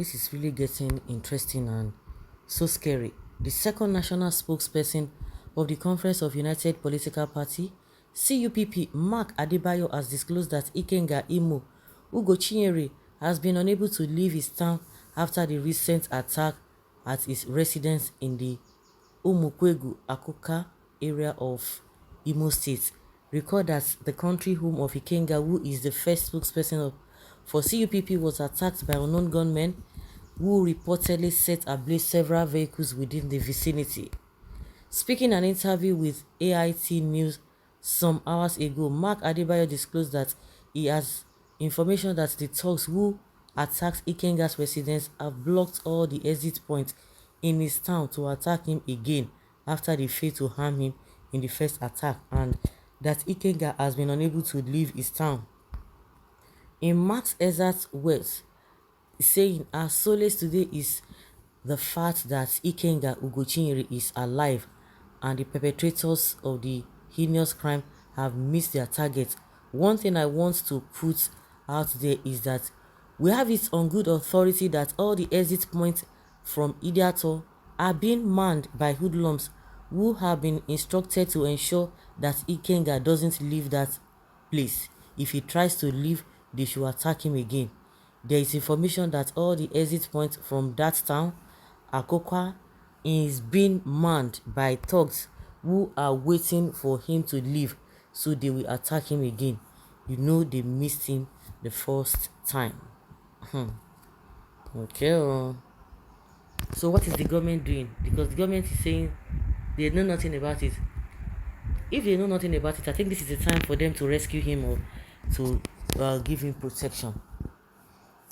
this is really getting interesting and so scary. The second national spokesperson of the Conference of United Political Party, CUPP, Mark Adebayo, has disclosed that Ikenga Imo Ugochinyere has been unable to leave his town after the recent attack at his residence in the Umukwegu Akoka area of Imo State. Recall that the country home of Ikenga, who is the first spokesperson for CUPP, was attacked by unknown gunmen who reportedly set ablaze several vehicles within the vicinity. Speaking in an interview with AIT News some hours ago, Mark Adebayo disclosed that he has information that the thugs who attacked Ikenga's residence have blocked all the exit points in his town to attack him again after they failed to harm him in the first attack, and that Ikenga has been unable to leave his town. In Mark's exact words, saying, "Our solace today is the fact that Ikenga Ugochinyere is alive and the perpetrators of the heinous crime have missed their target. One thing I want to put out there is that we have it on good authority that all the exit points from Idiato are being manned by hoodlums who have been instructed to ensure that Ikenga doesn't leave that place. If he tries to leave, they should attack him again. There is information that all the exit points from that town, Akoka, is being manned by thugs who are waiting for him to leave, so they will attack him again. You know they missed him the first time." Okay. So what is the government doing? Because the government is saying they know nothing about it. If they know nothing about it, I think this is the time for them to rescue him or to give him protection.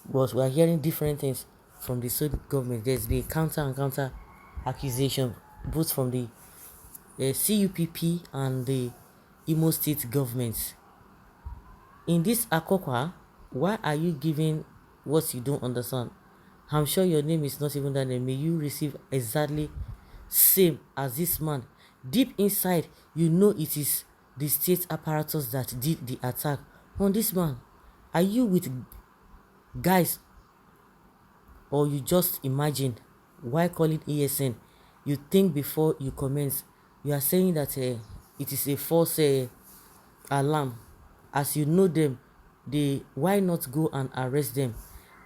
But we are hearing different things from the state government. There's been counter accusation both from the CUPP and the Imo State governments. In this Akokwa, why are you giving what you don't understand? I'm sure your name is not even that name. May you receive exactly same as this man. Deep inside, you know it is the state apparatus that did the attack on this man. Are you with guys, or you just imagine? Why call it ESN? You think before you comment. You are saying that it is a false alarm. As you know them, why not go and arrest them?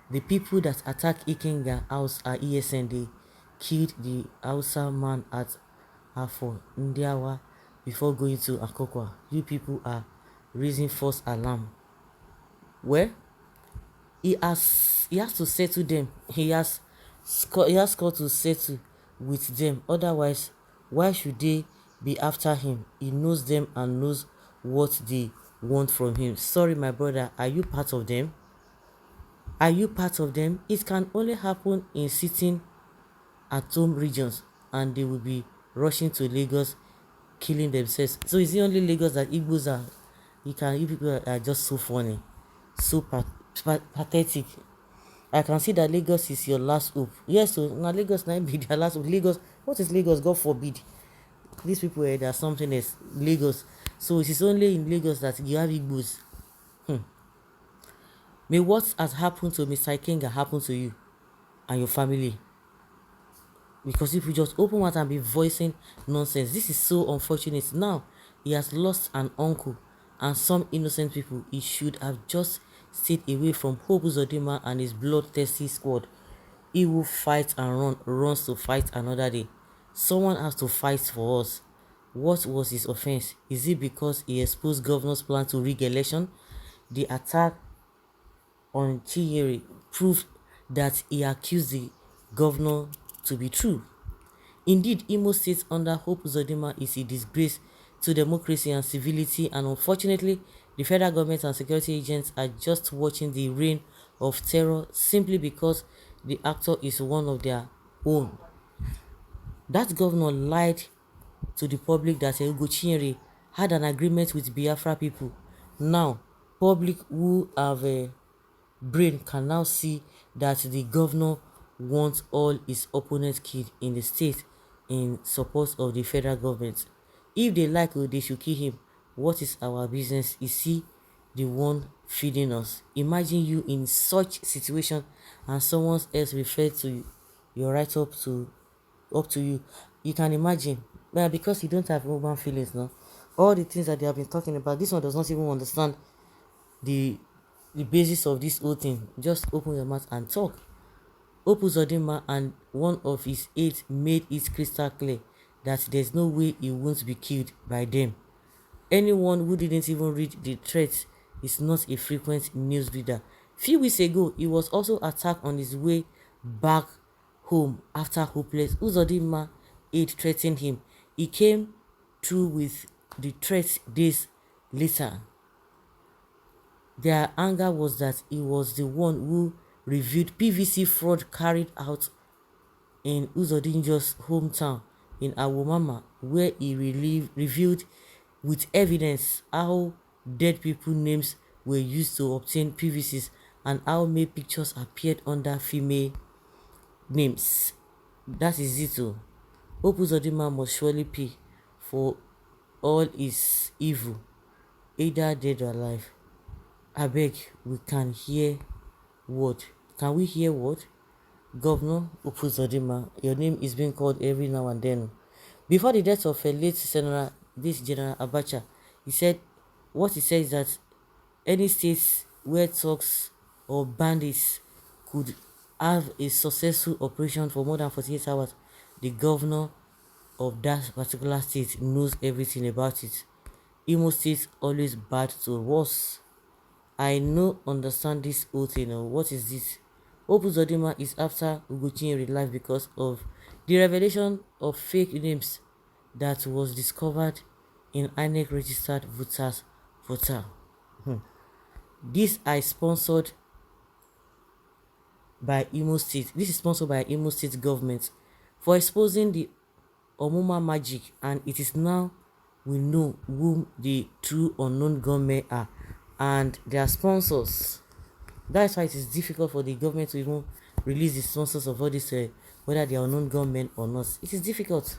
The people that attack Ikenga house are ESN. They killed the Hausa man at Afo Ndiawa before going to Akokwa. You people are raising false alarm. Well, he has to settle them. He has got to settle with them. Otherwise, why should they be after him? He knows them and knows what they want from him. Sorry, my brother, are you part of them? Are you part of them? It can only happen in sitting at home regions, and they will be rushing to Lagos, killing themselves. So is it only Lagos that Igbos are? You people are just so funny, so pathetic. I can see that Lagos is your last hope. Yes, so now Lagos might be their last hope. Lagos, what is Lagos? God forbid. These people are something else. Lagos. So it is only in Lagos that you have Igbos. May what has happened to Mr. Ikenga happen to you and your family. Because if you just open mouth and be voicing nonsense, this is so unfortunate. Now, he has lost an uncle and some innocent people. He should have just stayed away from Hope Uzodinma and his bloodthirsty squad. He will fight and runs to fight another day. Someone has to fight for us. What was his offense? Is it because he exposed governor's plan to rig election? The attack on Chinyere proved that he accused the governor to be true. Indeed, Imo State under Hope Uzodinma is a disgrace to democracy and civility, and unfortunately, the federal government and security agents are just watching the reign of terror simply because the actor is one of their own. That governor lied to the public that Ugochinyere had an agreement with Biafra people. Now, public who have a brain can now see that the governor wants all his opponents killed in the state in support of the federal government. If they like, they should kill him. What is our business? Is he the one feeding us. Imagine you in such situation and someone else referred to your right up to you. You can imagine. Well, because you don't have human feelings now. All the things that they have been talking about, this one does not even understand the basis of this whole thing. Just open your mouth and talk. Ugochinyere and one of his aides made it crystal clear that there's no way he won't be killed by them. Anyone who didn't even read the threats is not a frequent news reader. Few weeks ago, he was also attacked on his way back home after hopeless Ugochinyere aide threatened him. He came through with the threat days later. Their anger was that he was the one who revealed PVC fraud carried out in Uzodinjo's hometown in Awomama, where he revealed with evidence how dead people names were used to obtain PVCs and how male pictures appeared under female names. That is it. Ugochinyere must surely pay for all his evil, either dead or alive. I beg, we can hear word. Can we hear word? Governor Ugochinyere, your name is being called every now and then. Before the death of a late General Abacha, he said is that any states where thugs or bandits could have a successful operation for more than 48 hours, the governor of that particular state knows everything about it. Imo State always bad to worse. I no understand this whole thing. What is this? Ugochinyere is after Ugochinyere life because of the revelation of fake names that was discovered in INEC registered voters portal. This is sponsored by Imo State. This is sponsored by Imo State government for exposing the Omuma magic, and it is now we know whom the true unknown gunmen are and their sponsors. That's why it is difficult for the government to even release the sponsors of all this, whether they are unknown gunmen or not. It is difficult.